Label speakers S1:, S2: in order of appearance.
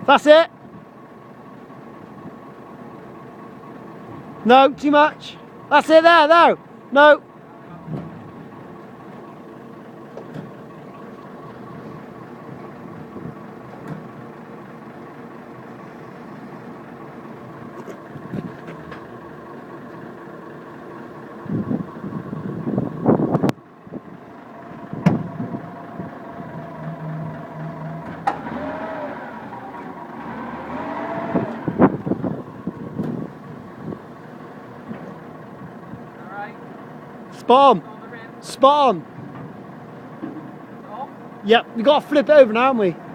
S1: That's it. No, too much. That's it there, no. No. Spot on. Spot on. Yep, we got to flip it over now, haven't we?